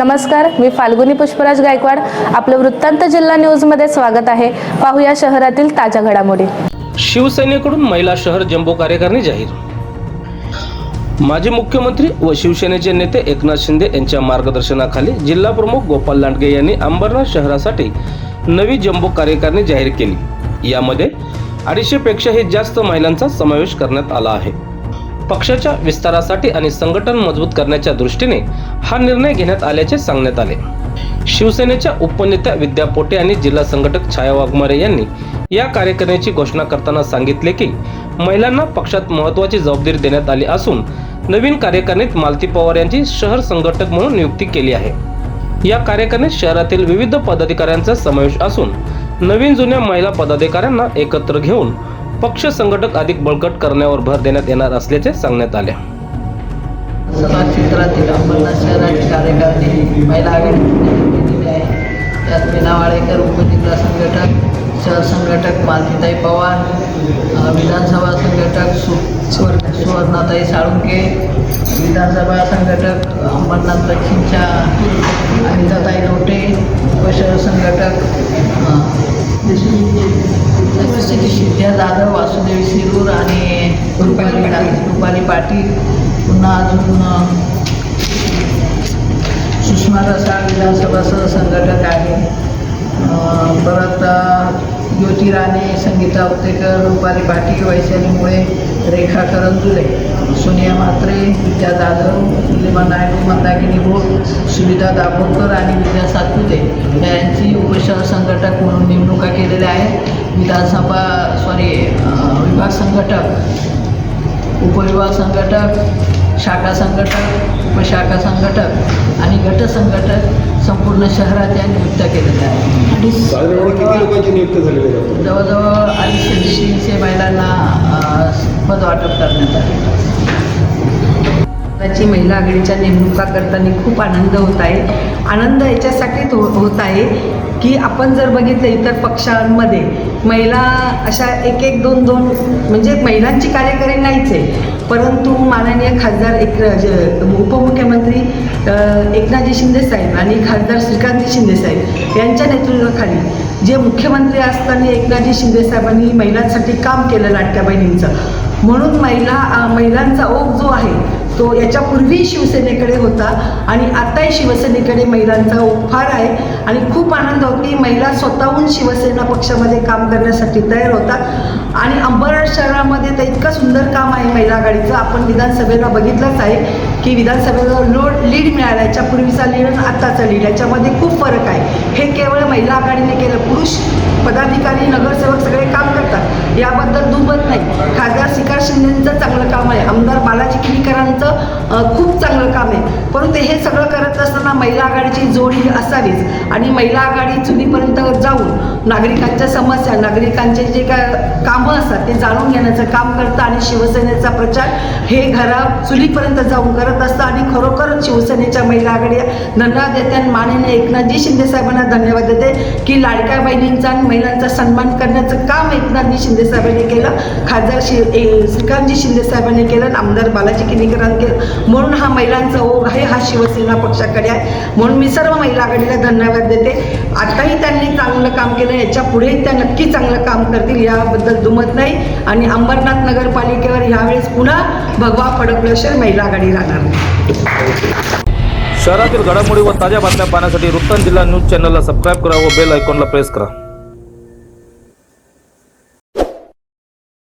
नमस्कार, मी फाल्गुनी पुष्पराज गायकवाड. आपलं वृत्तांत जिल्हा न्यूजमध्ये स्वागत आहे. पाहूया शहरातील ताज्या घडामोडी. शिवसेनेकडून महिला शहर जम्बो कार्यकारिणी जाहीर. माजी मुख्यमंत्री व शिवसेनेचे नेते एकनाथ शिंदे यांच्या मार्गदर्शनाखाली जिल्हा प्रमुख गोपाल लांडगे यांनी अंबरनाथ शहरासाठी नवी जम्बो कार्यकारिणी जाहीर केली. यामध्ये 250 पेक्षाही जास्त महिलांचा समावेश करण्यात आला आहे. पक्षाच्या विस्तारासाठी आणि संघटन मजबूत करण्याच्या दृष्टीने हा निर्णय घेण्यात आल्याचे सांगण्यात आले. शिवसेनेच्या उपनेत्या विद्या पोटे आणि जिल्हा संघटक छाया वाघमारे यांनी या कार्यकारिणीची घोषणा करताना सांगितले की महिलांना पक्षात महत्त्वाची जबाबदारी देण्यात आली असून नवीन कार्यकारिणीत मालती पवार यांची शहर संघटक म्हणून नियुक्ती केली आहे. या कार्यकारिणीत शहरातील विविध पदाधिकाऱ्यांचा समावेश असून नवीन जुन्या महिला पदाधिकाऱ्यांना एकत्र घेऊन पक्ष संघटक अधिक बळकट करण्यावर भर देण्यात येणार असल्याचे सांगण्यात आले. सभा क्षेत्रातील अंबरनाथ शहराची कार्यकारिणी महिला आघाडीने आहे. त्यात मीना वाडेकर उपजिल्हा संघटक, शहर संघटक मालतीताई पवार, विधानसभा संघटक सुवर्णाताई साळुंके, विधानसभा संघटक अंबरनाथ दक्षिणच्या अनिताताई लोटे, उपशहर संघटक सिद्ध्या जाधव, वासुदेव शिरूर आणि रुपाली पाटील, पुन्हा अजून सुषमा रसाळ विधानसभा सहसंघटक आहे. परत ज्योती राणे, संगीता उत्तेकर, रुपाली पाटील, वैशाली मुळे, रेखा करंजुले, सोनिया म्हात्रे, विद्या जाधव, निलिमा नायडू, मंदाकिनी भोट, सुविधा दाभोळकर आणि विद्या सातपुते यांची उपशहर संघटक म्हणून नेमणुका केलेल्या आहेत. विभाग संघटक, उपविभाग संघटक, शाखा संघटक, उपशाखा संघटक आणि गट संघटक संपूर्ण शहराच्या नियुक्त केलेल्या आहेत. जवळजवळ 250 महिलांना पद वाटप करण्यात आले. महिला आघाडीच्या नेमणुका करताना खूप आनंद होत आहे. आनंद याच्यासाठीच होत आहे की आपण जर बघितलं इतर पक्षांमध्ये महिला अशा 1-2 म्हणजे महिलांची कार्यकारिणी नाहीच आहे, परंतु माननीय खासदार उपमुख्यमंत्री एकनाथजी शिंदे साहेब आणि खासदार श्रीकांतजी शिंदे साहेब यांच्या नेतृत्वाखाली जे मुख्यमंत्री असताना एकनाथजी शिंदे साहेबांनी महिलांसाठी काम केलं लाडक्या बहिणींचं, म्हणून महिलांचा ओघ जो आहे तो याच्यापूर्वी शिवसेनेकडे होता आणि आताही शिवसेनेकडे महिलांचा ओघ फार आहे. आणि खूप आनंद होतो की महिला स्वतःहून शिवसेना पक्षामध्ये काम करण्यासाठी तयार होतात. आणि अंबरनाथ शहरामध्ये तर इतकं सुंदर काम आहे महिला आघाडीचं. आपण विधानसभेला बघितलंच आहे की विधानसभेला लीड मिळाला, याच्यापूर्वीचा लीड आणि आत्ताचा लीड याच्यामध्ये खूप फरक आहे. हे केवळ महिला आघाडीने केलं. पुरुष पदाधिकारी, नगरसेवक सगळे काम करतात, याबद्दल दुमत नाही. खासदार श्रीकांत शिंदेंचं चांगलं काम आहे, आमदार बालाजी किनीकरांचं खूप चांगलं काम आहे, परंतु हे सगळं करत असताना महिला आघाडीची जोडी असावीच. आणि महिला आघाडी चुलीपर्यंत जाऊन नागरिकांच्या समस्या, नागरिकांचे जे काय कामं असतात ते जाणून घेण्याचं काम करतं आणि शिवसेनेचा प्रचार हे चुलीपर्यंत जाऊन करत असतं. आणि खरोखरच शिवसेनेच्या महिला आघाडीला धन्यवाद देते आणि माननीय एकनाथजी शिंदे साहेबांना धन्यवाद देते की लाडक्या बहिणींचा आणि महिलांचा सन्मान करण्याचं काम एकनाथजी शिंदे साहेबांनी केलं, खासदार श्रीकांतजी शिंदे साहेबांनी केलं आणि आमदार बालाजी किनीकरांनी केलं. म्हणून हा महिलांचा ओघ आहे, हा शिवसेना पक्षाकडे आहे. म्हणून मी सर्व महिला आघाडीला धन्यवाद देते. आताही त्यांनी चांगलं काम केलं, याच्या पुढेही त्या नक्की चांगलं काम करतील, याबद्दल दुमत नाही. आणि अंबरनाथ नगरपालिकेवर यावेळेस पुन्हा भगवा फडकल्याशिवाय महिला आघाडी राहणार नाही. शहरातील घडामोडी व ताज्या बातम्या पाहण्यासाठी वृत्तांत जिल्हा न्यूज चॅनलला सबस्क्राईब करा व बेल आयकॉनला प्रेस करा.